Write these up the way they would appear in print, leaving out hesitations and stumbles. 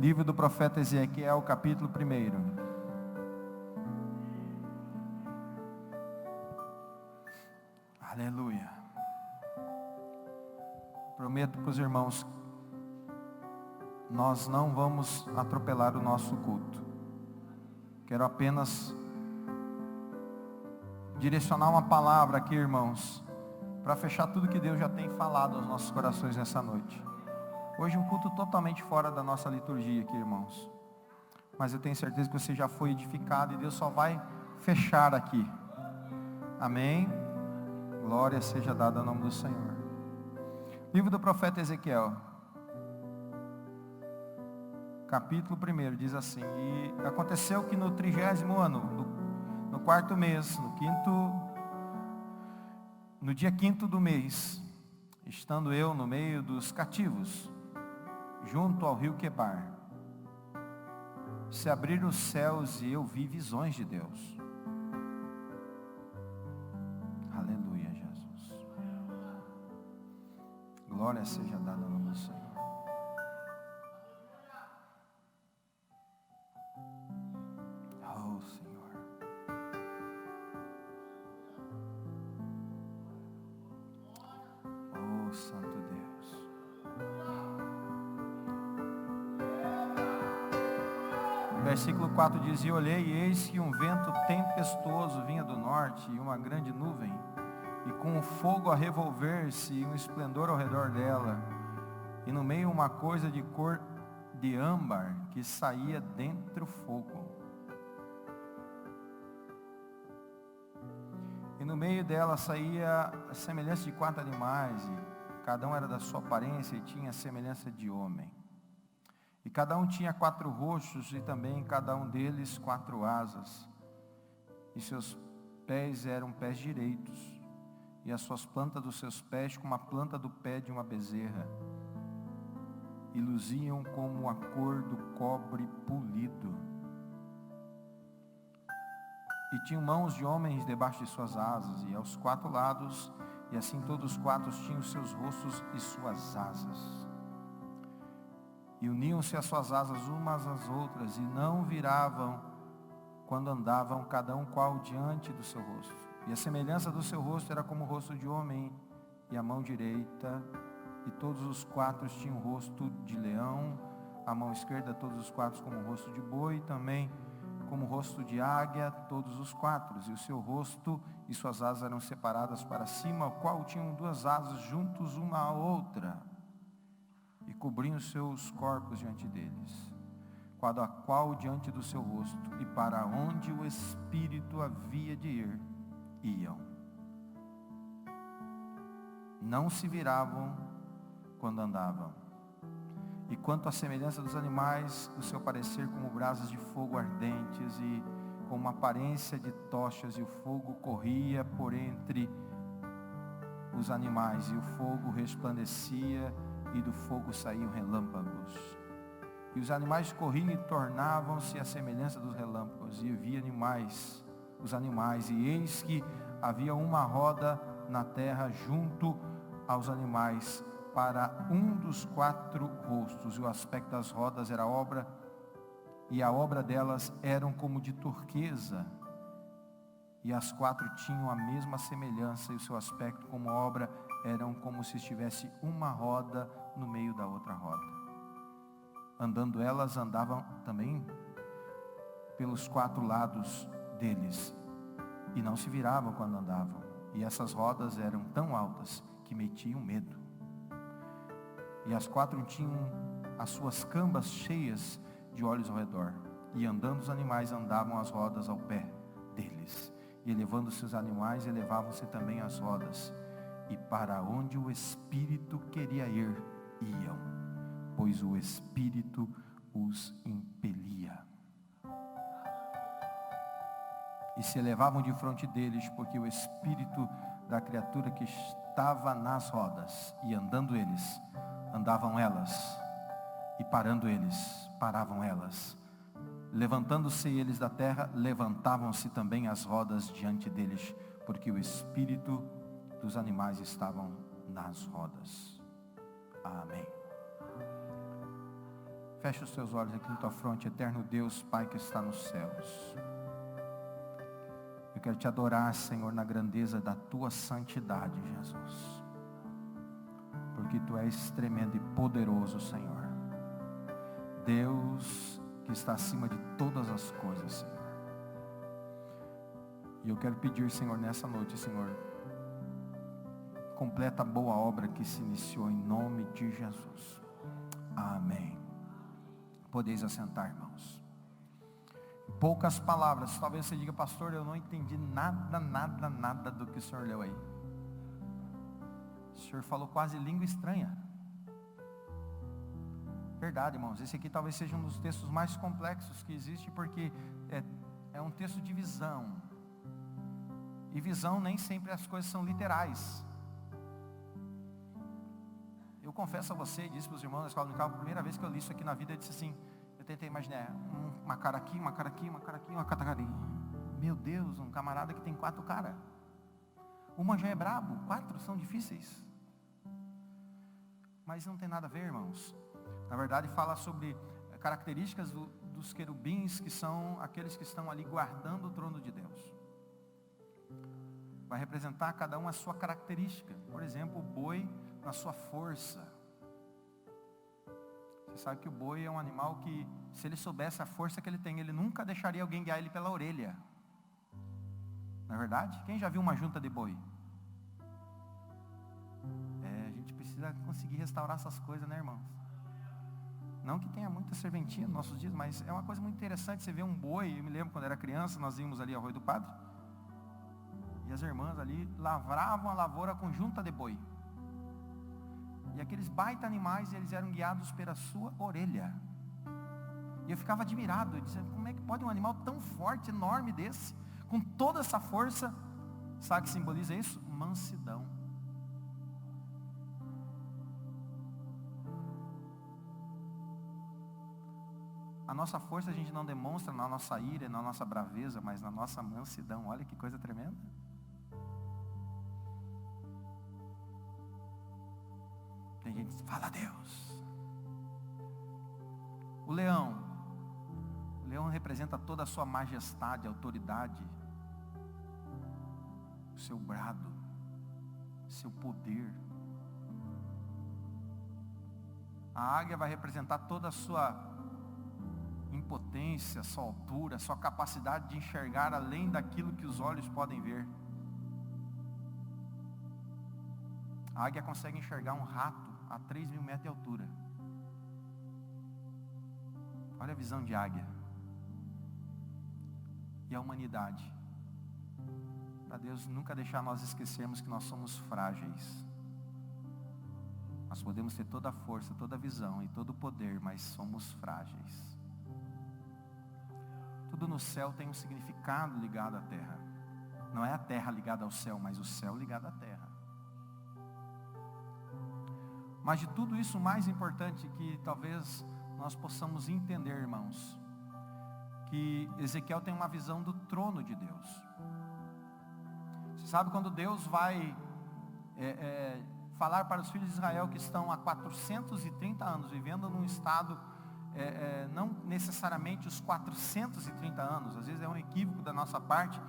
Livro do profeta Ezequiel, capítulo 1. Aleluia. Prometo para os irmãos, nós não vamos atropelar o nosso culto. Quero apenas direcionar uma palavra aqui, irmãos, para fechar tudo que Deus já tem falado aos nossos corações nessa noite. Hoje um culto totalmente fora da nossa liturgia aqui, irmãos. Mas eu tenho certeza que você já foi edificado e Deus só vai fechar aqui. Amém? Glória seja dada ao nome do Senhor. Livro do profeta Ezequiel, capítulo 1, diz assim: E aconteceu que no 30º ano, no 4º mês, no dia 5º do mês, estando eu no meio dos cativos, junto ao rio Quebar, se abriram os céus e eu vi visões de Deus. Aleluia, Jesus. Glória seja dada ao nome do Senhor. Oh, Senhor. Oh, Santo Deus. O versículo 4 diz: E olhei, e eis que um vento tempestuoso vinha do norte, e uma grande nuvem, e com o fogo a revolver-se, e um esplendor ao redor dela, e no meio uma coisa de cor de âmbar, que saía dentre o fogo. E no meio dela saía a semelhança de 4 animais, e cada um era da sua aparência, e tinha a semelhança de homem. E cada um tinha 4 rostos, e também cada um deles 4 asas. E seus pés eram pés direitos, e as suas plantas dos seus pés como a planta do pé de uma bezerra, e luziam como a cor do cobre polido. E tinham mãos de homens debaixo de suas asas, e aos 4 lados, e assim todos os 4 tinham seus rostos e suas asas. E uniam-se as suas asas umas às outras, e não viravam quando andavam, cada um qual diante do seu rosto. E a semelhança do seu rosto era como o rosto de homem, e a mão direita, e todos os 4 tinham o rosto de leão, a mão esquerda todos os 4 como o rosto de boi, e também como o rosto de águia, todos os 4, e o seu rosto e suas asas eram separadas para cima, o qual tinham 2 asas juntos uma à outra, e cobriam os seus corpos diante deles, cada qual diante do seu rosto, e para onde o Espírito havia de ir, iam. Não se viravam quando andavam. E quanto à semelhança dos animais, o seu parecer como brasas de fogo ardentes, e com uma aparência de tochas, e o fogo corria por entre os animais, e o fogo resplandecia, e do fogo saíam relâmpagos. E os animais corriam e tornavam-se a semelhança dos relâmpagos, e via os animais, e eis que havia uma roda na terra junto aos animais, para um dos 4 rostos, e o aspecto das rodas era obra, e a obra delas eram como de turquesa, e as 4 tinham a mesma semelhança, e o seu aspecto como obra eram como se estivesse uma roda no meio da outra roda. Andando elas, andavam também pelos 4 lados deles, e não se viravam quando andavam, e essas rodas eram tão altas que metiam medo. E as 4 tinham as suas cambas cheias de olhos ao redor, e andando os animais, andavam as rodas ao pé deles, e elevando-se os animais, elevavam-se também as rodas, e para onde o Espírito queria ir, iam, pois o Espírito os impelia. E se elevavam de frente deles, porque o Espírito da criatura que estava nas rodas, e andando eles, andavam elas, e parando eles, paravam elas. Levantando-se eles da terra, levantavam-se também as rodas diante deles, porque o Espírito dos animais estavam nas rodas. Amém. Feche os teus olhos aqui na tua fronte, eterno Deus, Pai que está nos céus. Eu quero te adorar, Senhor, na grandeza da tua santidade, Jesus. Porque tu és tremendo e poderoso, Senhor. Deus que está acima de todas as coisas, Senhor. E eu quero pedir, Senhor, nessa noite, Senhor, completa a boa obra que se iniciou em nome de Jesus. Amém. Podeis assentar, irmãos. Em poucas palavras, talvez você diga, pastor, eu não entendi nada do que o senhor leu aí. O senhor falou quase língua estranha. Verdade, irmãos, esse aqui talvez seja um dos textos mais complexos que existe, porque é um texto de visão. E visão, nem sempre as coisas são literais. Eu confesso a você, disse para os irmãos da escola dominical, a primeira vez que eu li isso aqui na vida, eu disse assim, eu tentei imaginar, uma cara aqui, uma cara aqui, uma cara aqui, uma cara ali. Meu Deus, um camarada que tem 4 caras. Uma já é brabo, 4 são difíceis. Mas não tem nada a ver, irmãos. Na verdade fala sobre características dos querubins, que são aqueles que estão ali guardando o trono de Deus. Vai representar cada um a sua característica. Por exemplo, o boi na sua força. Você sabe que o boi é um animal que, se ele soubesse a força que ele tem, ele nunca deixaria alguém guiar ele pela orelha. Não é verdade? Quem já viu uma junta de boi? A gente precisa conseguir restaurar essas coisas, né, irmãos? Não que tenha muita serventia nos nossos dias, mas é uma coisa muito interessante você ver um boi. Eu me lembro quando era criança, nós íamos ali ao Arroio do Padre, e as irmãs ali lavravam a lavoura com junta de boi. E aqueles baita animais, eles eram guiados pela sua orelha. E eu ficava admirado, eu dizia, como é que pode um animal tão forte, enorme desse, com toda essa força, sabe o que simboliza isso? Mansidão. A nossa força a gente não demonstra na nossa ira, na nossa braveza, mas na nossa mansidão. Olha que coisa tremenda. Tem gente que fala a Deus. O leão representa toda a sua majestade, autoridade, o seu brado, o seu poder. A águia vai representar toda a sua impotência, sua altura, sua capacidade de enxergar além daquilo que os olhos podem ver. A águia consegue enxergar um rato a 3.000 metros de altura. Olha a visão de águia. E a humanidade, para Deus nunca deixar nós esquecermos que nós somos frágeis. Nós podemos ter toda a força, toda a visão e todo o poder, mas somos frágeis. Tudo no céu tem um significado ligado à terra. Não é a terra ligada ao céu, mas o céu ligado à terra. Mas de tudo isso, o mais importante que talvez nós possamos entender, irmãos, que Ezequiel tem uma visão do trono de Deus. Você sabe quando Deus vai falar para os filhos de Israel que estão há 430 anos vivendo num estado, não necessariamente os 430 anos, às vezes é um equívoco da nossa parte,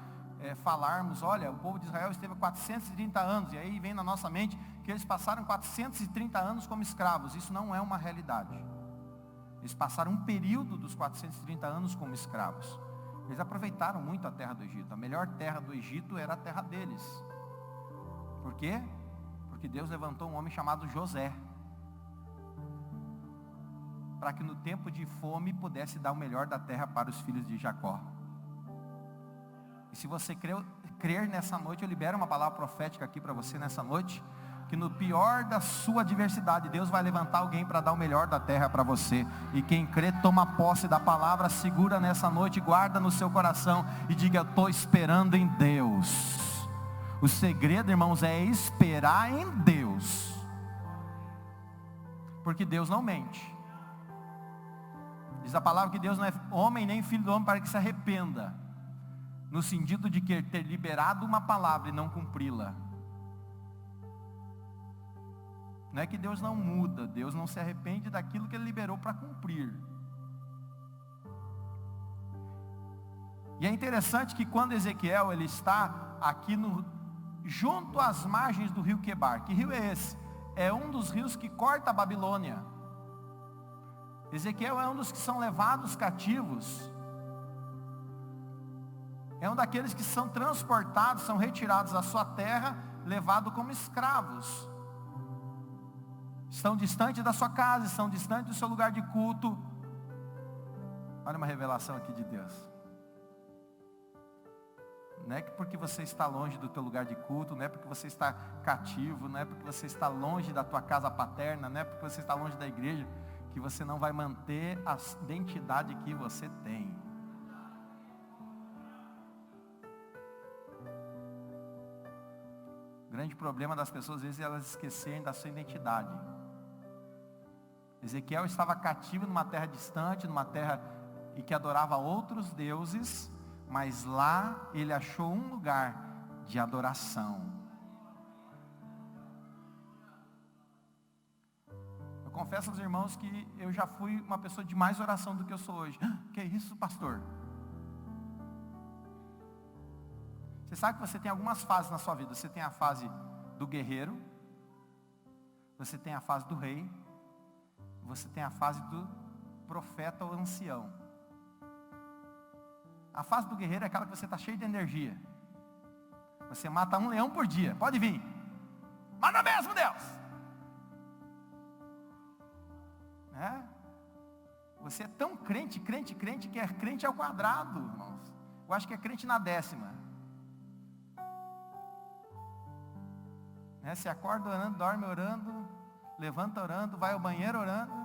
falarmos, olha, o povo de Israel esteve há 430 anos, e aí vem na nossa mente que eles passaram 430 anos como escravos. Isso não é uma realidade. Eles passaram um período dos 430 anos como escravos. Eles aproveitaram muito a terra do Egito. A melhor terra do Egito era a terra deles. Por quê? Porque Deus levantou um homem chamado José, para que no tempo de fome pudesse dar o melhor da terra para os filhos de Jacó. E se você crer nessa noite, eu libero uma palavra profética aqui para você nessa noite, que no pior da sua adversidade, Deus vai levantar alguém para dar o melhor da terra para você. E quem crê, toma posse da palavra, segura nessa noite, guarda no seu coração e diga, eu estou esperando em Deus. O segredo, irmãos, é esperar em Deus. Porque Deus não mente. Diz a palavra que Deus não é homem nem filho do homem para que se arrependa. No sentido de que ter liberado uma palavra e não cumpri-la. Não é que Deus não muda, Deus não se arrepende daquilo que Ele liberou para cumprir. E é interessante que quando Ezequiel ele está aqui junto às margens do rio Quebar. Que rio é esse? É um dos rios que corta a Babilônia. Ezequiel é um dos que são levados cativos. É um daqueles que são transportados, são retirados da sua terra, levados como escravos. Estão distantes da sua casa, estão distantes do seu lugar de culto. Olha uma revelação aqui de Deus. Não é que porque você está longe do teu lugar de culto, não é porque você está cativo, não é porque você está longe da tua casa paterna, não é porque você está longe da igreja, que você não vai manter a identidade que você tem. O grande problema das pessoas, às vezes, é elas esquecerem da sua identidade. Ezequiel estava cativo numa terra distante, numa terra em que adorava outros deuses, mas lá ele achou um lugar de adoração. Eu confesso aos irmãos que eu já fui uma pessoa de mais oração do que eu sou hoje. Que isso, pastor? Você sabe que você tem algumas fases na sua vida. Você tem a fase do guerreiro, você tem a fase do rei, você tem a fase do profeta ou ancião. A fase do guerreiro é aquela que você está cheio de energia. Você mata um leão por dia. Pode vir. Manda mesmo, Deus. Você é tão crente, que é crente ao quadrado, irmãos. Eu acho que é crente na 10ª. Você acorda orando, dorme orando, levanta orando, vai ao banheiro orando.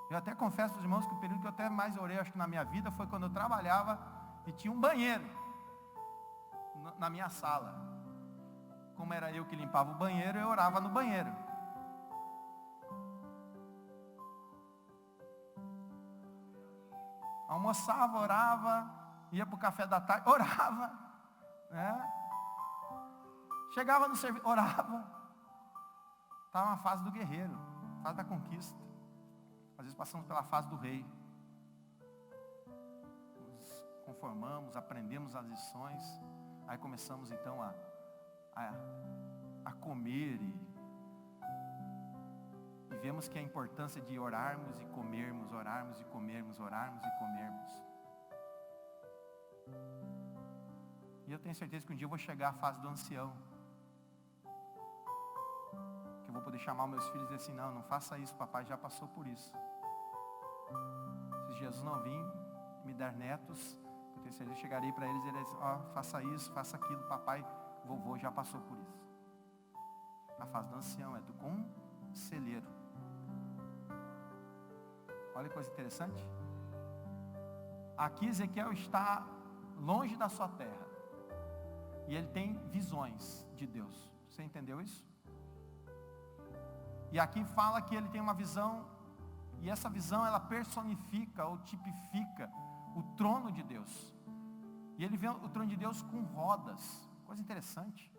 Eu até confesso aos irmãos que o período que eu até mais orei, acho que na minha vida, foi quando eu trabalhava e tinha um banheiro na minha sala. Como era eu que limpava o banheiro, eu orava no banheiro. Almoçava, orava, ia para o café da tarde, orava. Chegava no serviço, orava. Estava na fase do guerreiro, fase da conquista. Às vezes passamos pela fase do rei. Nos conformamos, aprendemos as lições. Aí começamos então a comer e vemos que a importância de orarmos e comermos, orarmos e comermos, orarmos e comermos. E eu tenho certeza que um dia eu vou chegar à fase do ancião. Que eu vou poder chamar meus filhos e dizer assim, não faça isso, papai já passou por isso. Se Jesus não vir me dar netos, eu tenho certeza que chegarei para eles e eles faça isso, faça aquilo, papai, vovô já passou por isso. A fase do ancião é do conselheiro. Olha que coisa interessante. Aqui Ezequiel está longe da sua terra. E ele tem visões de Deus. Você entendeu isso? E aqui fala que ele tem uma visão, e essa visão ela personifica ou tipifica o trono de Deus. E ele vê o trono de Deus com rodas. Coisa interessante.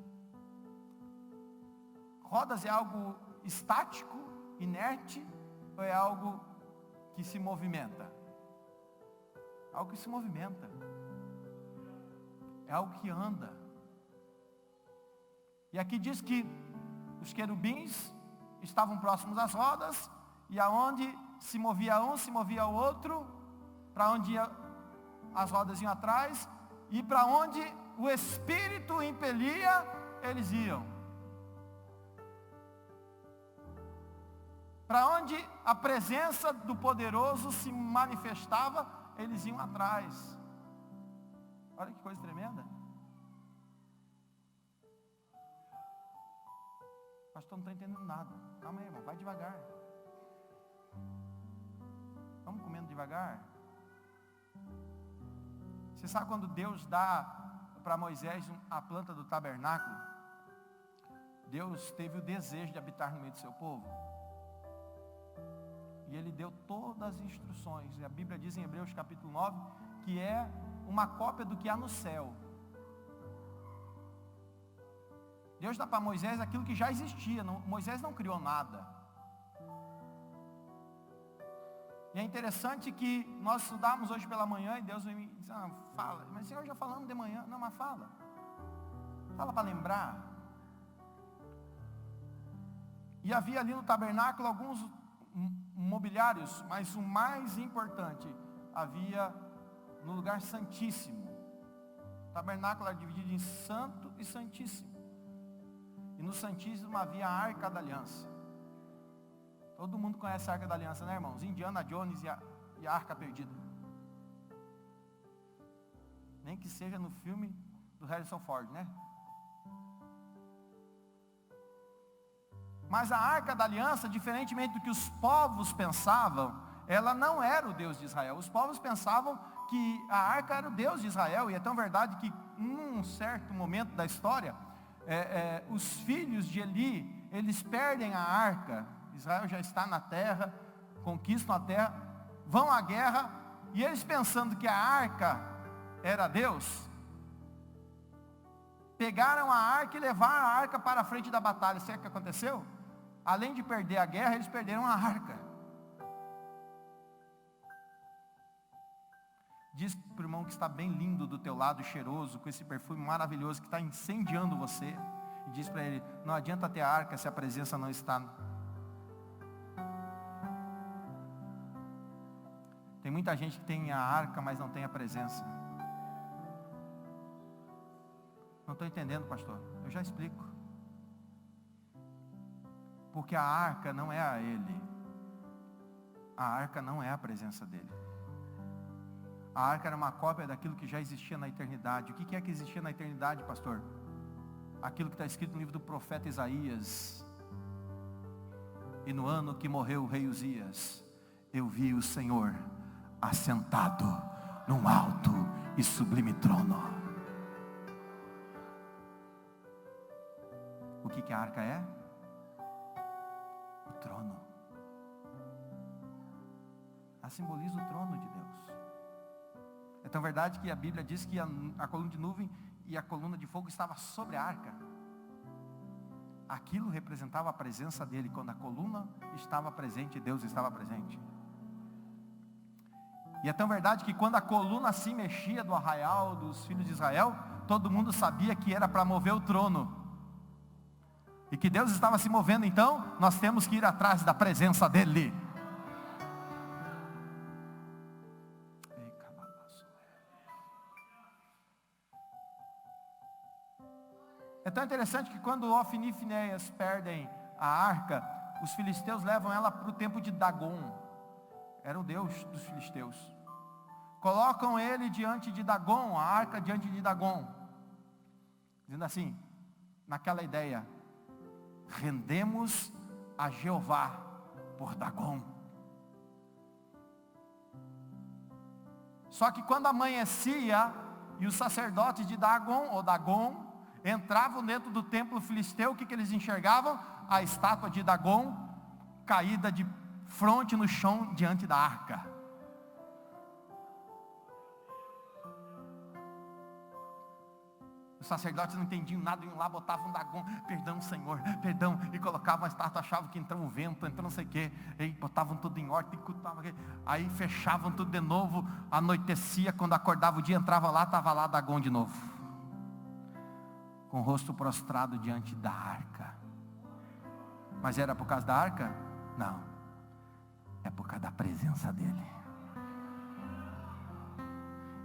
Rodas é algo estático, inerte, ou é algo que se movimenta? Algo que se movimenta. É algo que anda. E aqui diz que os querubins estavam próximos às rodas, e aonde se movia um, se movia o outro, para onde as rodas iam atrás, e para onde o Espírito impelia, eles iam. Para onde a presença do poderoso se manifestava, eles iam atrás. Olha que coisa tremenda. Pastor, não estou entendendo nada. Calma aí, irmão, vai devagar. Vamos comendo devagar. Você sabe quando Deus dá para Moisés a planta do tabernáculo? Deus teve o desejo de habitar no meio do seu povo. E Ele deu todas as instruções. E a Bíblia diz em Hebreus capítulo 9, que é uma cópia do que há no céu. Deus dá para Moisés aquilo que já existia. Moisés não criou nada. E é interessante que nós estudamos hoje pela manhã e Deus me diz, fala, mas Senhor, já falamos de manhã. Não, mas fala. Fala para lembrar. E havia ali no tabernáculo alguns mobiliários, mas o mais importante, havia no lugar santíssimo. O tabernáculo era dividido em santo e santíssimo. E no santíssimo havia a arca da aliança. Todo mundo conhece a arca da aliança, né, irmãos? Indiana Jones e a arca perdida. Nem que seja no filme do Harrison Ford, né? Mas a arca da aliança, diferentemente do que os povos pensavam, ela não era o Deus de Israel. Os povos pensavam que a arca era o Deus de Israel. E é tão verdade que num certo momento da história, os filhos de Eli, eles perdem a arca. Israel já está na terra, conquistam a terra, vão à guerra, e eles pensando que a arca era Deus, pegaram a arca e levaram a arca para a frente da batalha. Sabe o que aconteceu? Além de perder a guerra, eles perderam a arca. Diz para o irmão que está bem lindo do teu lado, cheiroso, com esse perfume maravilhoso que está incendiando você, e diz para ele, não adianta ter a arca se a presença não está. Tem muita gente que tem a arca, mas não tem a presença. Não estou entendendo, pastor. Eu já explico. Porque a arca não é a ele. A arca não é a presença dele. A arca era uma cópia daquilo que já existia na eternidade. O que é que existia na eternidade, pastor? Aquilo que está escrito no livro do profeta Isaías. E no ano que morreu o rei Uzias, eu vi o Senhor assentado num alto e sublime trono. O que a arca é? O trono. Ela simboliza o trono de Deus. É tão verdade que a Bíblia diz que a coluna de nuvem e a coluna de fogo estava sobre a arca. Aquilo representava a presença dele. Quando a coluna estava presente, Deus estava presente. E é tão verdade que quando a coluna se mexia do arraial dos filhos de Israel, todo mundo sabia que era para mover o trono. E que Deus estava se movendo, então nós temos que ir atrás da presença dele. É tão interessante que quando Ofni e Finéias perdem a arca, os filisteus levam ela para o templo de Dagon. Era o deus dos filisteus. Colocam ele diante de Dagon, a arca diante de Dagon, dizendo assim, naquela ideia, rendemos a Jeová por Dagon. Só que quando amanhecia, e os sacerdotes de Dagon, entravam dentro do templo filisteu, o que eles enxergavam? A estátua de Dagon, caída de fronte no chão diante da arca. Os sacerdotes não entendiam nada, iam lá, botavam Dagon, perdão Senhor, perdão, e colocavam a estátua, achavam que entrava um vento, entrou não sei o que, e botavam tudo em ordem, aí fechavam tudo de novo, anoitecia, quando acordava o dia, entrava lá, estava lá Dagon de novo, com o rosto prostrado diante da arca. Mas era por causa da arca? Não, é por causa da presença dele.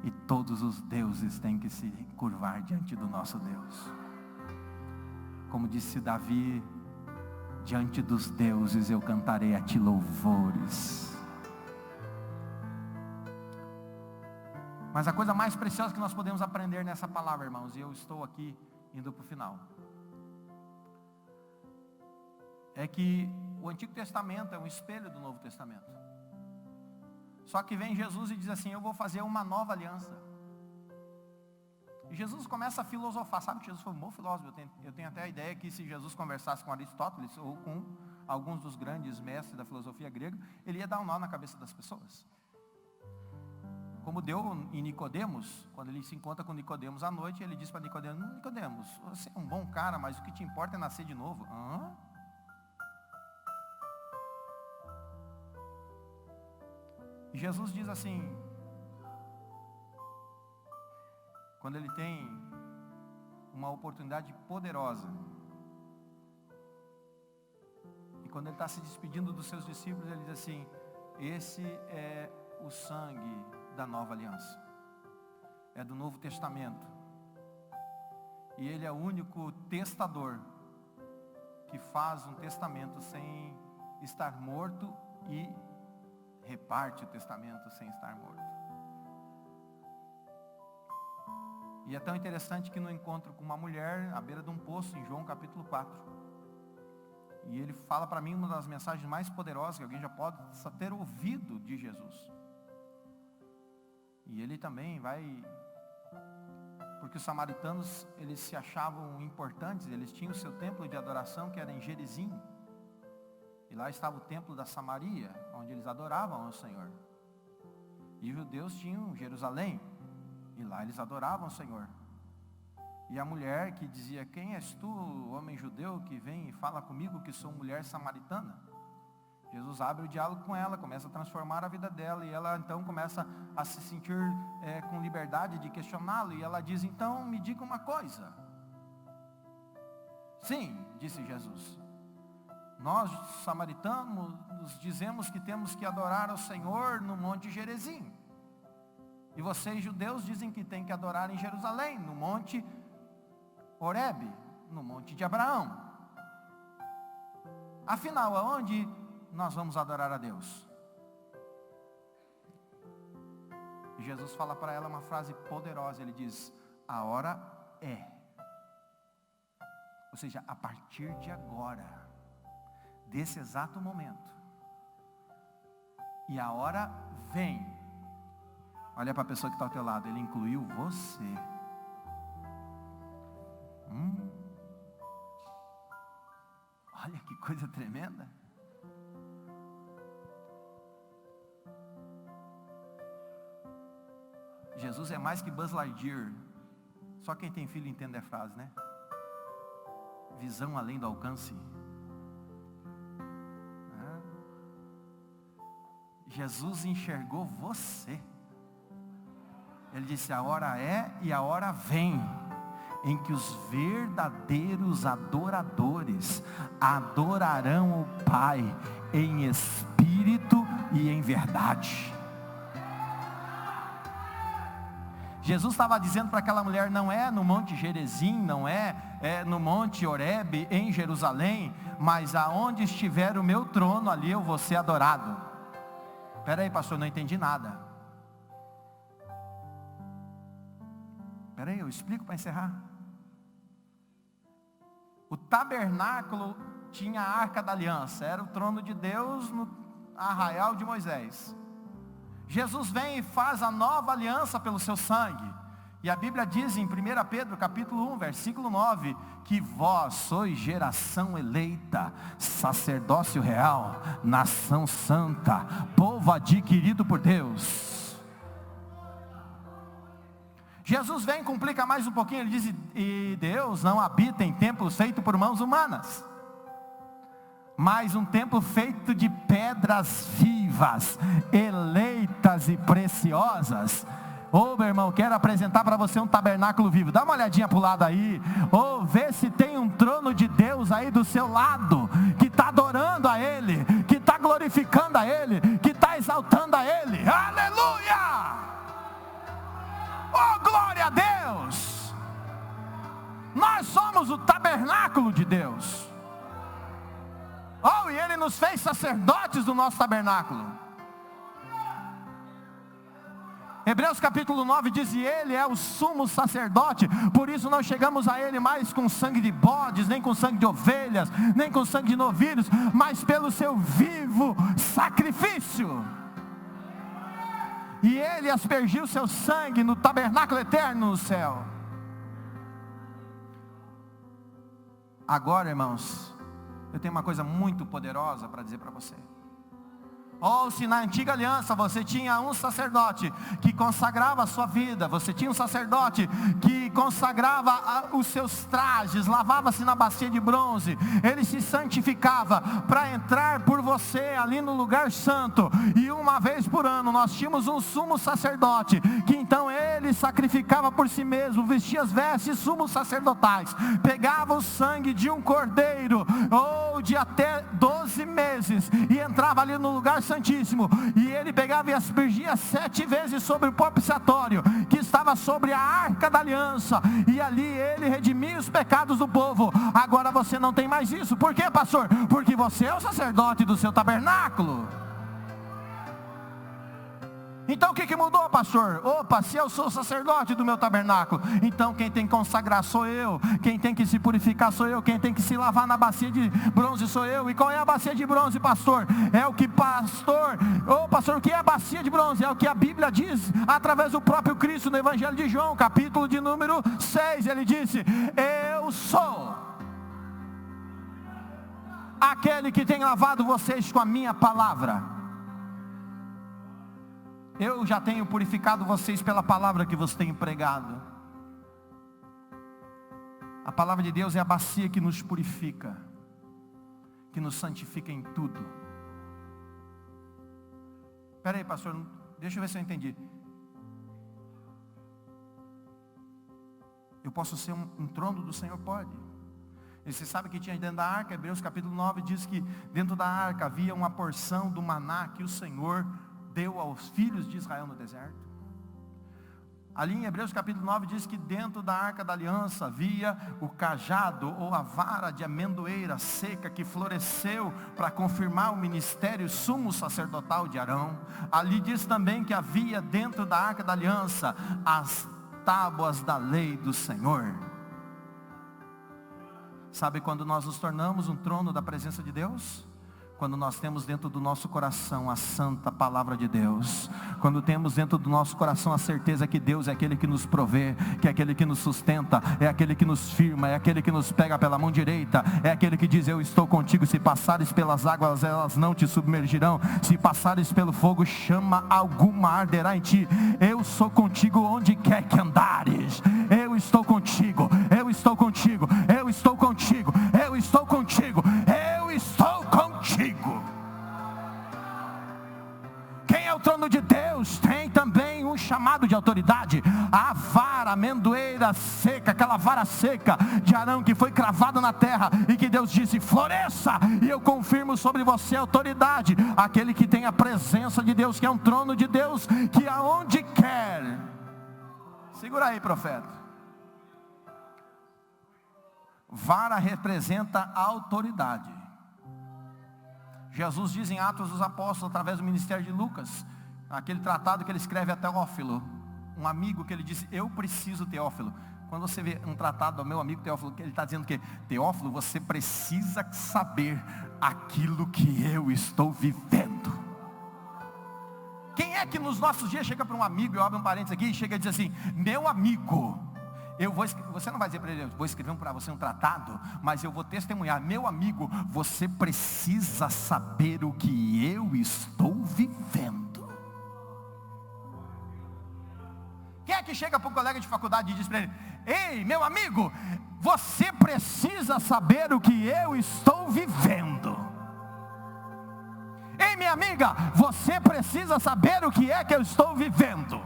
E todos os deuses têm que se curvar diante do nosso Deus. Como disse Davi, diante dos deuses eu cantarei a ti louvores. Mas a coisa mais preciosa que nós podemos aprender nessa palavra, irmãos, e eu estou aqui indo para o final, é que o Antigo Testamento é um espelho do Novo Testamento. Só que vem Jesus e diz assim, eu vou fazer uma nova aliança. E Jesus começa a filosofar. Sabe que Jesus foi um bom filósofo. Eu tenho até a ideia que se Jesus conversasse com Aristóteles ou com alguns dos grandes mestres da filosofia grega, ele ia dar um nó na cabeça das pessoas. como deu em Nicodemos, quando ele se encontra com Nicodemos à noite, ele diz para Nicodemos: Nicodemos, você é um bom cara, mas o que te importa é nascer de novo. Hã? E Jesus diz assim, quando ele tem uma oportunidade poderosa, e quando ele está se despedindo dos seus discípulos, ele diz assim: esse é o sangue da nova aliança, é do Novo Testamento, e ele é o único testador que faz um testamento sem estar morto e reparte o testamento sem estar morto. E é tão interessante que no encontro com uma mulher à beira de um poço, em João capítulo 4, e ele fala para mim uma das mensagens mais poderosas que alguém já pode ter ouvido de Jesus. E ele também vai, porque os samaritanos, eles se achavam importantes, eles tinham o seu templo de adoração, que era em Gerizim, e lá estava o templo da Samaria, onde eles adoravam ao Senhor. E os judeus tinham Jerusalém, e lá eles adoravam o Senhor. E a mulher que dizia: quem és tu, homem judeu, que vem e fala comigo que sou mulher samaritana? Jesus abre o diálogo com ela, começa a transformar a vida dela, e ela então começa a se sentir com liberdade de questioná-lo, e ela diz: então me diga uma coisa. Sim, disse Jesus, nós samaritanos dizemos que temos que adorar ao Senhor no Monte Gerizim, e vocês judeus dizem que tem que adorar em Jerusalém, no Monte Horebe, no Monte de Abraão. Afinal, aonde nós vamos adorar a Deus? E Jesus fala para ela uma frase poderosa, ele diz: a hora é. Ou seja, a partir de agora, desse exato momento, e a hora vem. Olha para a pessoa que está ao teu lado, ele incluiu você. Olha que coisa tremenda. Jesus é mais que Buzz Lightyear. Só quem tem filho entende a frase, né? Visão além do alcance. Jesus enxergou você. Ele disse: a hora é e a hora vem, em que os verdadeiros adoradores adorarão o Pai em espírito e em verdade. Jesus estava dizendo para aquela mulher: não é no Monte Gerizim, não é no Monte Horebe, em Jerusalém, mas aonde estiver o meu trono, ali eu vou ser adorado. Espera aí, pastor, não entendi nada. Espera aí, eu explico para encerrar. O tabernáculo tinha a Arca da Aliança, era o trono de Deus no arraial de Moisés. Jesus vem e faz a nova aliança pelo seu sangue. E a Bíblia diz em 1 Pedro capítulo 1, versículo 9, que vós sois geração eleita, sacerdócio real, nação santa, povo adquirido por Deus. Jesus vem e complica mais um pouquinho, ele diz: e Deus não habita em templos feitos por mãos humanas, mas um templo feito de pedras vivas, eleitas e preciosas. Ô meu irmão, quero apresentar para você um tabernáculo vivo. Dá uma olhadinha para o lado aí. Vê se tem um trono de Deus aí do seu lado, que está adorando a Ele, que está glorificando a Ele, que está exaltando a Ele. Aleluia! Oh, glória a Deus! Nós somos o tabernáculo de Deus. E Ele nos fez sacerdotes do nosso tabernáculo. Hebreus capítulo 9 diz: e Ele é o sumo sacerdote, por isso não chegamos a Ele mais com sangue de bodes, nem com sangue de ovelhas, nem com sangue de novilhos, mas pelo seu vivo sacrifício. E Ele aspergiu seu sangue no tabernáculo eterno no céu. Agora, irmãos, eu tenho uma coisa muito poderosa para dizer para você. Ou se na antiga aliança você tinha um sacerdote que consagrava a sua vida, você tinha um sacerdote que consagrava os seus trajes, lavava-se na bacia de bronze, ele se santificava para entrar por você ali no lugar santo, e uma vez por ano nós tínhamos um sumo sacerdote, que então ele sacrificava por si mesmo, vestia as vestes sumos sacerdotais, pegava o sangue de um cordeiro, ou de até 12 meses, e entrava ali no lugar santíssimo, e ele pegava e aspergia 7 vezes sobre o propiciatório, que estava sobre a arca da aliança, e ali ele redimia os pecados do povo. Agora você não tem mais isso. Por quê, pastor? Porque você é o sacerdote do seu tabernáculo. Então o que mudou, pastor? Opa, se eu sou sacerdote do meu tabernáculo, então quem tem que consagrar sou eu, quem tem que se purificar sou eu, quem tem que se lavar na bacia de bronze sou eu. E qual é a bacia de bronze, pastor? É o que pastor, pastor, o que é a bacia de bronze? É o que a Bíblia diz, através do próprio Cristo, no Evangelho de João, capítulo de número 6, ele disse: eu sou aquele que tem lavado vocês com a minha palavra. Eu já tenho purificado vocês pela palavra que vos tenho pregado. A palavra de Deus é a bacia que nos purifica, que nos santifica em tudo. Espera aí, pastor, deixa eu ver se eu entendi. Eu posso ser um trono do Senhor? Pode. E você sabe que tinha dentro da arca, Hebreus capítulo 9 diz que dentro da arca havia uma porção do maná que o Senhor deu aos filhos de Israel no deserto. Ali em Hebreus capítulo 9 diz que dentro da arca da aliança havia o cajado ou a vara de amendoeira seca que floresceu para confirmar o ministério sumo sacerdotal de Arão. Ali diz também que havia dentro da arca da aliança as tábuas da lei do Senhor. Sabe quando nós nos tornamos um trono da presença de Deus? Quando nós temos dentro do nosso coração a santa palavra de Deus, quando temos dentro do nosso coração a certeza que Deus é aquele que nos provê, que é aquele que nos sustenta, é aquele que nos firma, é aquele que nos pega pela mão direita, é aquele que diz: eu estou contigo, se passares pelas águas elas não te submergirão, se passares pelo fogo chama alguma arderá em ti, eu sou contigo onde quer que andares, eu estou contigo, eu estou contigo, eu estou contigo, eu estou contigo, eu estou contigo. Quem é o trono de Deus tem também um chamado de autoridade. A vara, a amendoeira seca, aquela vara seca de Arão que foi cravada na terra e que Deus disse: floresça, e eu confirmo sobre você a autoridade. Aquele que tem a presença de Deus, que é um trono de Deus, que aonde quer. Segura aí, profeta. Vara representa a autoridade. Jesus diz em Atos dos Apóstolos, através do ministério de Lucas, aquele tratado que ele escreve a Teófilo, um amigo que ele disse: eu preciso, Teófilo. Quando você vê um tratado do meu amigo Teófilo, ele está dizendo que: Teófilo, você precisa saber aquilo que eu estou vivendo. Quem é que nos nossos dias chega para um amigo, eu abro um parênteses aqui, e chega e diz assim: meu amigo, você não vai dizer para ele: eu vou escrever para você um tratado, mas eu vou testemunhar. Meu amigo, você precisa saber o que eu estou vivendo. Quem é que chega para um colega de faculdade e diz para ele: ei, meu amigo, você precisa saber o que eu estou vivendo. Ei, minha amiga, você precisa saber o que é que eu estou vivendo.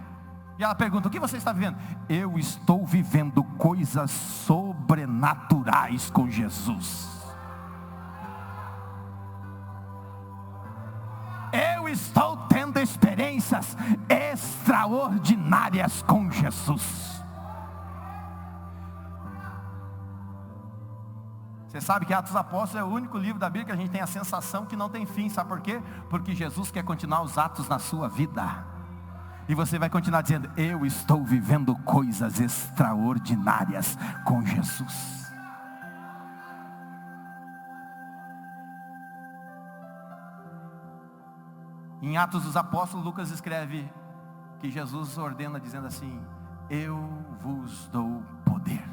E ela pergunta: o que você está vivendo? Eu estou vivendo coisas sobrenaturais com Jesus. Eu estou tendo experiências extraordinárias com Jesus. Você sabe que Atos dos Apóstolos é o único livro da Bíblia que a gente tem a sensação que não tem fim. Sabe por quê? Porque Jesus quer continuar os atos na sua vida. E você vai continuar dizendo: eu estou vivendo coisas extraordinárias com Jesus. Em Atos dos Apóstolos, Lucas escreve que Jesus ordena dizendo assim: eu vos dou poder.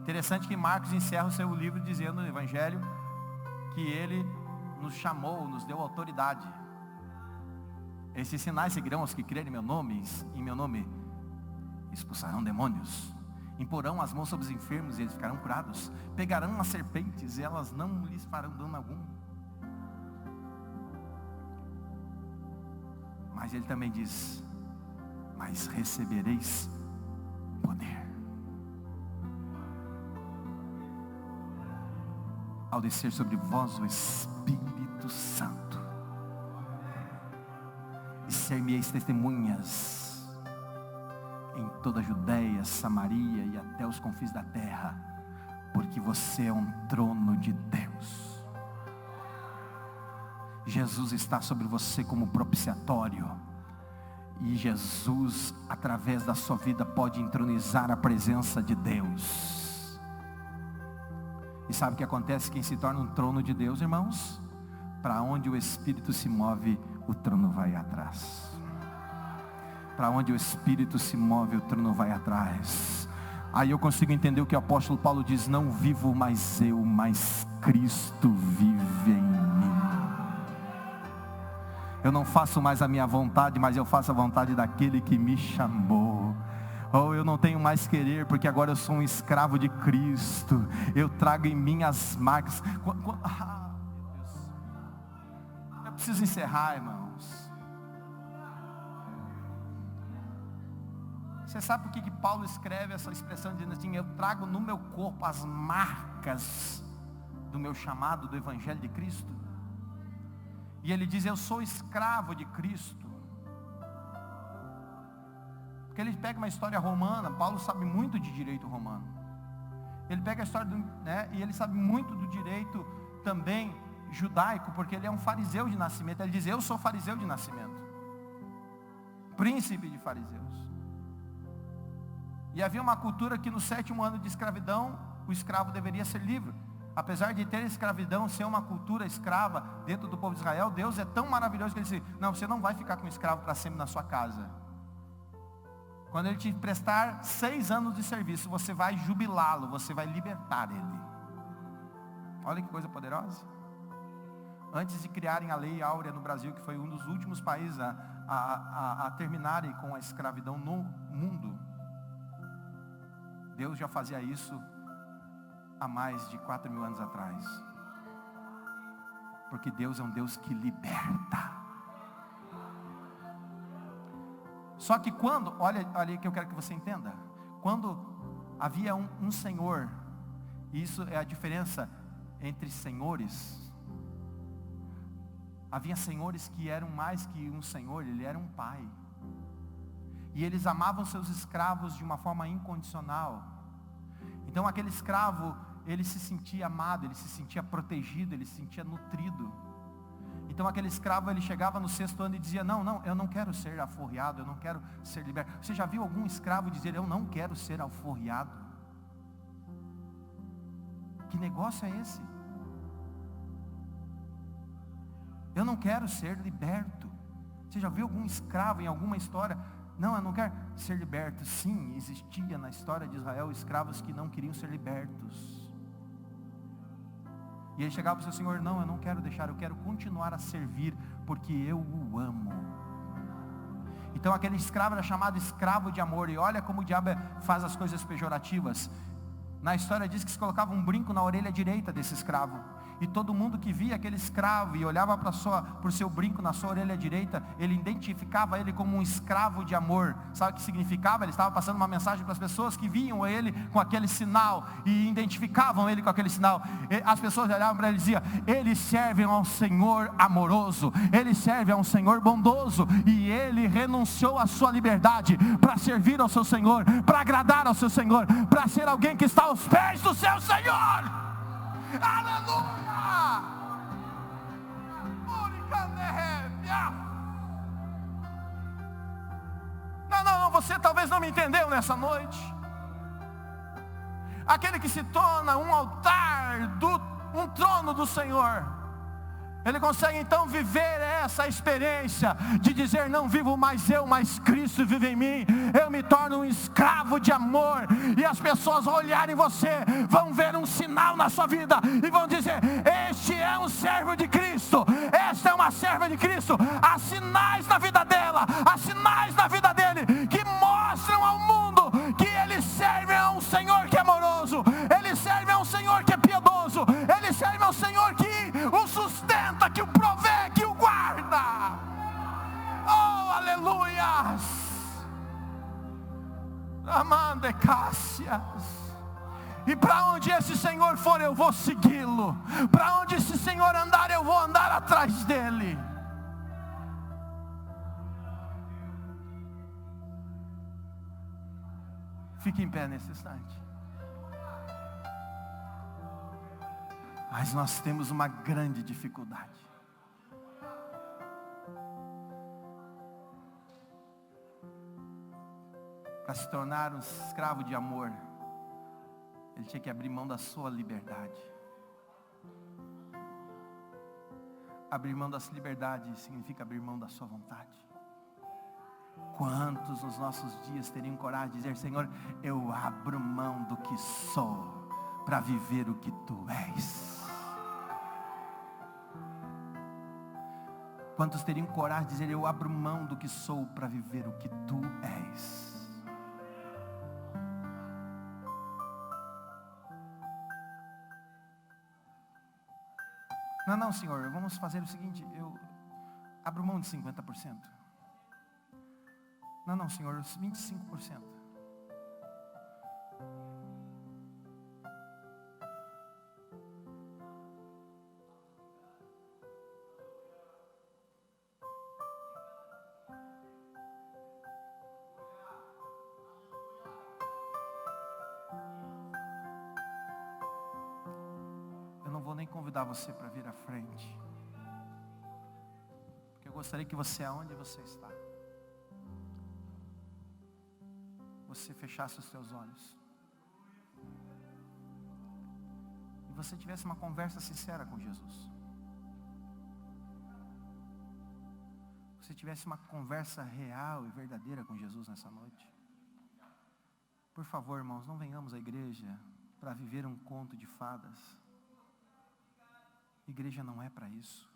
Interessante que Marcos encerra o seu livro dizendo no Evangelho que ele nos chamou, nos deu autoridade. Esses sinais seguirão os que crerem em meu nome expulsarão demônios, imporão as mãos sobre os enfermos e eles ficarão curados, pegarão as serpentes e elas não lhes farão dano algum. Mas ele também diz: mas recebereis poder ao descer sobre vós o Espírito Santo, e ser-me-eis testemunhas em toda a Judeia, Samaria e até os confins da terra, porque você é um trono de Deus. Jesus está sobre você como propiciatório, e Jesus, através da sua vida, pode entronizar a presença de Deus. E sabe o que acontece? Quem se torna um trono de Deus, irmãos? Para onde o Espírito se move, o trono vai atrás. Para onde o Espírito se move, o trono vai atrás. Aí eu consigo entender o que o apóstolo Paulo diz: não vivo mais eu, mas Cristo vive em mim. Eu não faço mais a minha vontade, mas eu faço a vontade daquele que me chamou. Oh, eu não tenho mais querer, porque agora eu sou um escravo de Cristo. Eu trago em mim as marcas. Meu Deus. Eu preciso encerrar, irmãos. Você sabe por que Paulo escreve essa expressão dizendo assim: eu trago no meu corpo as marcas do meu chamado, do Evangelho de Cristo? E ele diz: eu sou escravo de Cristo. Porque ele pega uma história romana. Paulo sabe muito de direito romano. Ele pega a história e ele sabe muito do direito também judaico, porque ele é um fariseu de nascimento. Ele diz: eu sou fariseu de nascimento, príncipe de fariseus. E havia uma cultura que no 7º ano de escravidão, o escravo deveria ser livre. Apesar de ter escravidão, ser uma cultura escrava dentro do povo de Israel, Deus é tão maravilhoso que ele diz: não, você não vai ficar com o escravo para sempre na sua casa. Quando ele te prestar 6 anos de serviço, você vai jubilá-lo, você vai libertar ele. Olha que coisa poderosa. Antes de criarem a lei áurea no Brasil, que foi um dos últimos países a terminarem com a escravidão no mundo, Deus já fazia isso há mais de 4.000 anos atrás. Porque Deus é um Deus que liberta. Só que quando, olha que eu quero que você entenda, quando havia um senhor, e isso é a diferença entre senhores. Havia senhores que eram mais que um senhor, ele era um pai. E eles amavam seus escravos de uma forma incondicional. Então aquele escravo, ele se sentia amado, ele se sentia protegido, ele se sentia nutrido. Então aquele escravo, ele chegava no 6º ano e dizia: não, eu não quero ser alforriado, eu não quero ser liberto. Você já viu algum escravo dizer: eu não quero ser alforriado? Que negócio é esse? Eu não quero ser liberto. Você já viu algum escravo em alguma história? Não, eu não quero ser liberto. Sim, existia na história de Israel escravos que não queriam ser libertos. E ele chegava para o seu senhor: não, eu não quero deixar, eu quero continuar a servir, porque eu o amo. Então aquele escravo era chamado escravo de amor. E olha como o diabo faz as coisas pejorativas. Na história diz que se colocava um brinco na orelha direita desse escravo. E todo mundo que via aquele escravo e olhava para o seu brinco na sua orelha direita, ele identificava ele como um escravo de amor. Sabe o que significava? Ele estava passando uma mensagem para as pessoas que viam ele com aquele sinal e identificavam ele com aquele sinal. As pessoas olhavam para ele e diziam: eles servem a um Senhor amoroso, eles servem a um Senhor bondoso. E ele renunciou à sua liberdade para servir ao seu Senhor, para agradar ao seu Senhor, para ser alguém que está aos pés do seu Senhor. Aleluia! Não, você talvez não me entendeu nessa noite. Aquele que se torna um altar, um trono do Senhor, Ele consegue então viver essa experiência de dizer: não vivo mais eu, mas Cristo vive em mim. Eu me torno um escravo de amor, e as pessoas ao olharem você vão ver um sinal na sua vida e vão dizer: este é um servo de Cristo, esta é uma serva de Cristo. Há sinais na vida dela, há sinais na vida dele que mostram ao mundo que ele serve a um Senhor que é amoroso, ele serve a um Senhor que é piedoso, ele serve a um Senhor que o sustenta, que o provê, que o guarda. Oh, aleluias. Amanda Cássias. E para onde esse Senhor for, eu vou segui-lo. Para onde esse Senhor andar, eu vou andar atrás dele. Fique em pé nesse instante. Mas nós temos uma grande dificuldade. Para se tornar um escravo de amor, ele tinha que abrir mão da sua liberdade. Abrir mão da sua liberdade significa abrir mão da sua vontade. Quantos nos nossos dias teriam coragem de dizer: Senhor, eu abro mão do que sou para viver o que Tu és? Quantos teriam coragem de dizer: eu abro mão do que sou para viver o que Tu és? Não, Senhor, vamos fazer o seguinte: eu abro mão de 50%. Não, Senhor, 25%. Eu não vou nem convidar você para vir à frente, porque eu gostaria que você, aonde você está, você fechasse os seus olhos e você tivesse uma conversa sincera com Jesus. Você tivesse uma conversa real e verdadeira com Jesus nessa noite. Por favor, irmãos, não venhamos à igreja para viver um conto de fadas. Igreja não é para isso.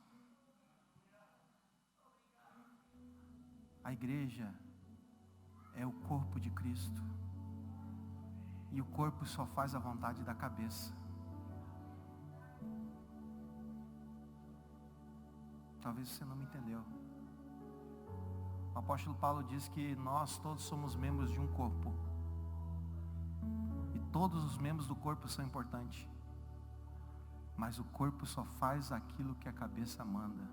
A igreja é o corpo de Cristo. E o corpo só faz a vontade da cabeça. Talvez você não me entendeu. O apóstolo Paulo diz que nós todos somos membros de um corpo. E todos os membros do corpo são importantes. Mas o corpo só faz aquilo que a cabeça manda.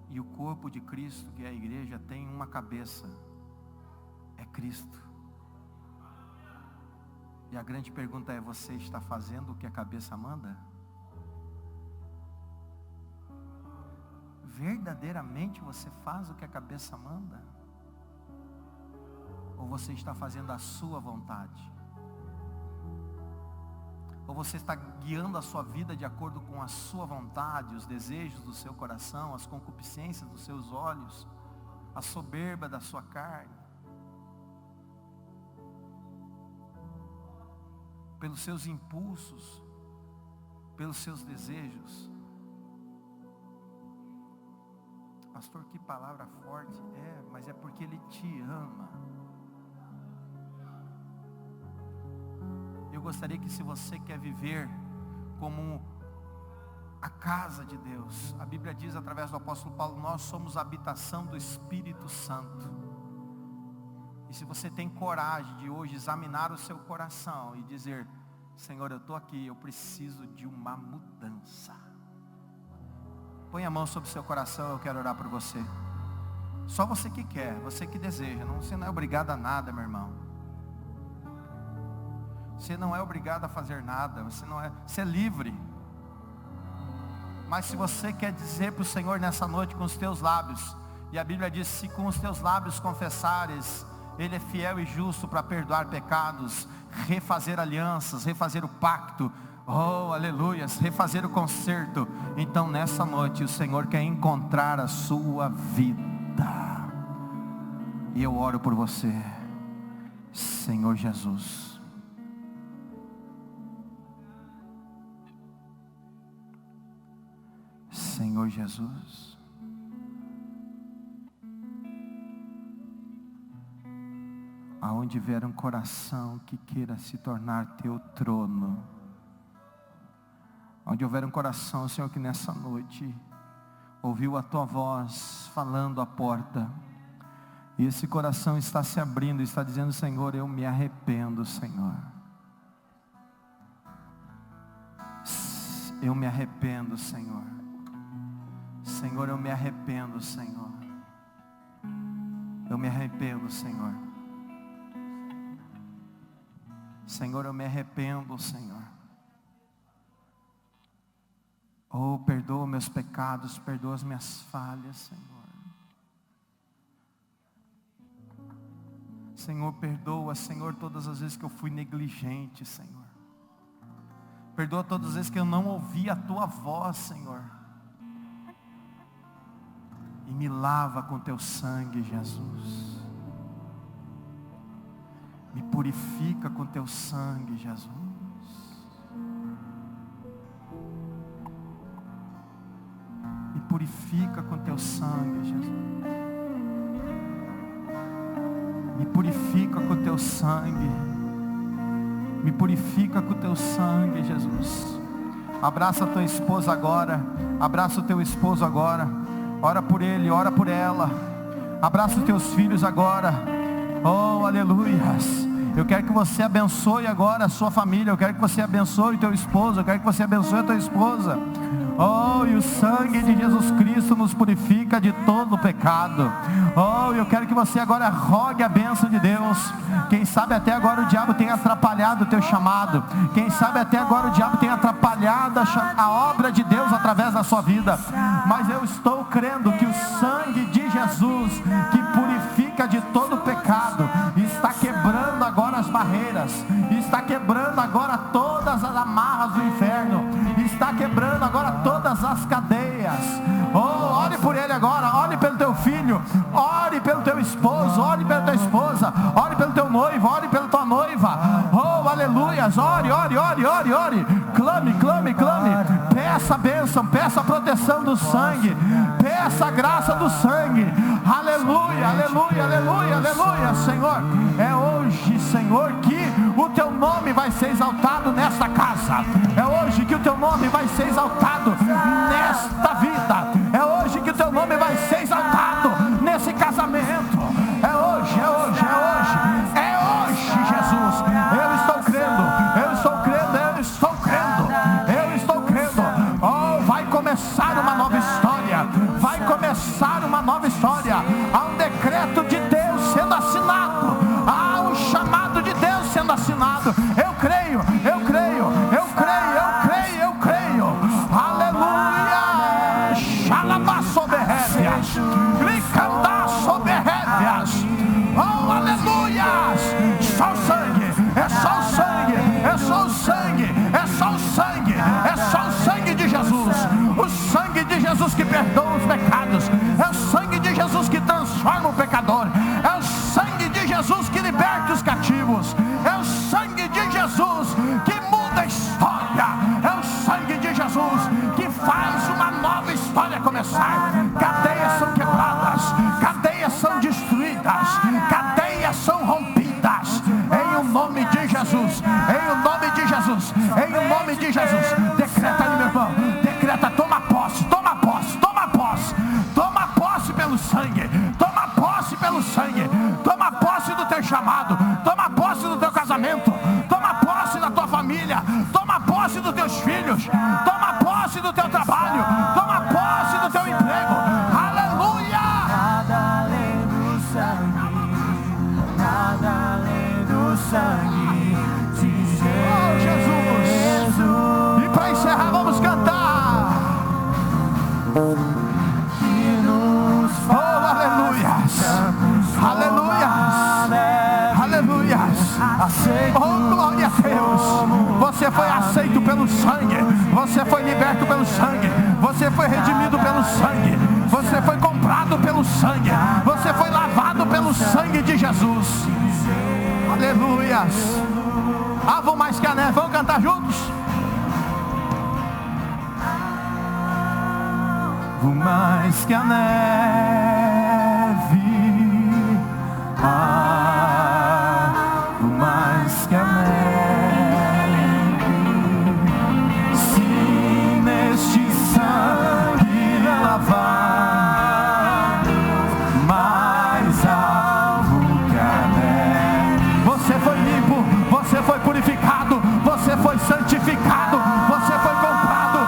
E o corpo de Cristo, que é a igreja, tem uma cabeça. É Cristo. E a grande pergunta é: você está fazendo o que a cabeça manda? Verdadeiramente você faz o que a cabeça manda? Ou você está fazendo a sua vontade? Ou você está guiando a sua vida de acordo com a sua vontade, os desejos do seu coração, as concupiscências dos seus olhos, a soberba da sua carne? Pelos seus impulsos, pelos seus desejos? Pastor, que palavra forte. Mas é porque Ele te ama. Eu gostaria que, se você quer viver como a casa de Deus, a Bíblia diz através do apóstolo Paulo: nós somos a habitação do Espírito Santo. E se você tem coragem de hoje examinar o seu coração e dizer: Senhor, eu estou aqui, eu preciso de uma mudança. Põe a mão sobre o seu coração, eu quero orar por você. Só você que quer, você que deseja. Você não é obrigado a nada, meu irmão. Você não é obrigado a fazer nada. Você é livre. Mas se você quer dizer para o Senhor nessa noite com os teus lábios, e a Bíblia diz: se com os teus lábios confessares, Ele é fiel e justo para perdoar pecados, refazer alianças, refazer o pacto. Oh, aleluias, refazer o concerto. Então nessa noite o Senhor quer encontrar a sua vida. E eu oro por você, Senhor Jesus. Senhor Jesus. Aonde vier um coração que queira se tornar teu trono, onde houver um coração, Senhor, que nessa noite ouviu a tua voz falando à porta, e esse coração está se abrindo, está dizendo: Senhor, eu me arrependo, Senhor. Eu me arrependo, Senhor. Senhor, eu me arrependo, Senhor. Eu me arrependo, Senhor. Senhor, eu me arrependo, Senhor. Oh, perdoa meus pecados, perdoa as minhas falhas, Senhor. Senhor, perdoa, Senhor, todas as vezes que eu fui negligente, Senhor. Perdoa todas as vezes que eu não ouvi a tua voz, Senhor. E me lava com teu sangue, Jesus. Me purifica com teu sangue, Jesus. Me purifica com teu sangue, Jesus. Me purifica com teu sangue. Me purifica com teu sangue, Jesus. Abraça a tua esposa agora. Abraça o teu esposo agora. Ora por ele, ora por ela. Abraça os teus filhos agora. Oh, aleluias. Eu quero que você abençoe agora a sua família. Eu quero que você abençoe o teu esposo. Eu quero que você abençoe a tua esposa. Oh, e o sangue de Jesus Cristo nos purifica de todo pecado. Oh, eu quero que você agora rogue a bênção de Deus. Quem sabe até agora o diabo tem atrapalhado o teu chamado. Quem sabe até agora o diabo tem atrapalhado a obra de Deus através da sua vida. Mas eu estou crendo que o sangue de Jesus, que purifica de todo pecado, está quebrando agora as barreiras, está quebrando agora todas as amarras do inferno, está quebrando agora todas as cadeias. Oh, ore por ele agora, ore pelo teu filho, ore pelo teu esposo, ore pela tua esposa, ore pelo teu noivo, ore pela tua noiva. Oh, aleluias, ore, ore, ore, ore, ore. Clame, clame, clame. Peça a bênção, peça a proteção do sangue, peça a graça do sangue. Aleluia, aleluia, aleluia, aleluia. Senhor, é hoje, Senhor, que o teu nome vai ser exaltado nesta casa. É hoje que o teu nome vai ser exaltado nesta vida. É hoje que o teu nome vai ser exaltado nesse casamento. É hoje, é hoje, é hoje. É hoje, Jesus. Eu estou crendo, eu estou crendo, eu estou crendo, eu estou crendo. Oh, vai começar uma nova história. Vai começar uma nova história. Há um decreto de Deus sendo assinado. Há um chamado de Deus sendo assinado. Eu creio, eu creio, eu creio, eu creio, eu creio. Aleluia. Xalabá sobre rédeas. Clicandá sobre rédeas. Oh, aleluias. Só o sangue, é só o sangue, é só o sangue, é só o sangue, é só o sangue de Jesus. O sangue de Jesus que perdoa os pecados. É o sangue de Jesus que transforma o pecador. É o sangue de Jesus que liberta os cativos. É o sangue de Jesus que muda a história. É o sangue de Jesus que faz uma nova história começar. Cadeias são quebradas, cadeias são destruídas, cadeias são rompidas. Em o nome de Jesus, em o nome de Jesus, em o nome de Jesus. Decreta aí, meu irmão, decreta, toma posse, toma posse, toma posse. Toma posse pelo sangue, toma posse pelo sangue. Toma posse do teu chamado, toma posse do teu casamento, toma posse da tua família, toma posse dos teus filhos, toma posse do teu trabalho, toma posse do teu emprego. Aleluia! Nada além do sangue, nada além do sangue de Jesus. Oh, Jesus! E para encerrar, vamos cantar. Oh, aleluias! Aleluias! Aleluias! Oh, glória a Deus! Você foi aceito pelo sangue. Você foi liberto pelo sangue. Você foi redimido pelo sangue. Você foi comprado pelo sangue. Você foi lavado pelo sangue de Jesus. Aleluias. Vou mais que a neve. Vamos cantar juntos? Vou mais que a neve. Vou mais que a neve. Se neste sangue lavar, mais alvo que a neve. Você foi limpo, você foi purificado, você foi santificado, você foi comprado.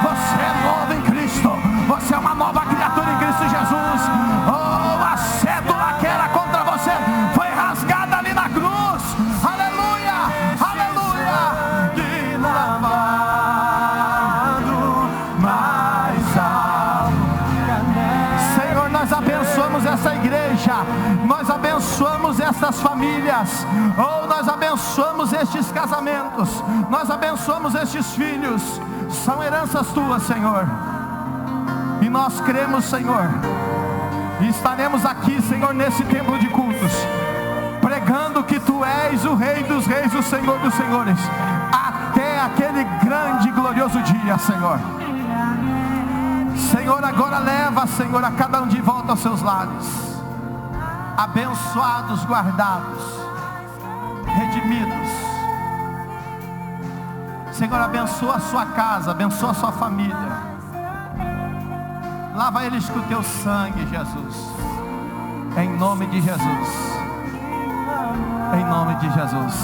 Você é novo em Cristo. Você é uma nova criatura em Cristo Jesus. A cédula que era contra você foi rasgada ali na cruz. Aleluia, aleluia. E lavado mais alto. Senhor, nós abençoamos essa igreja. Nós abençoamos essas famílias. Nós abençoamos estes casamentos. Nós abençoamos estes filhos. São heranças tuas, Senhor. E nós cremos, Senhor, e estaremos aqui, Senhor, nesse templo de cultos, pregando que Tu és o Rei dos Reis, o Senhor dos Senhores, até aquele grande e glorioso dia, Senhor. Senhor, agora leva, Senhor, a cada um de volta aos seus lares, abençoados, guardados, redimidos. Senhor, abençoa a sua casa, abençoa a sua família. Lava eles com o Teu sangue, Jesus. Em nome de Jesus. Em nome de Jesus.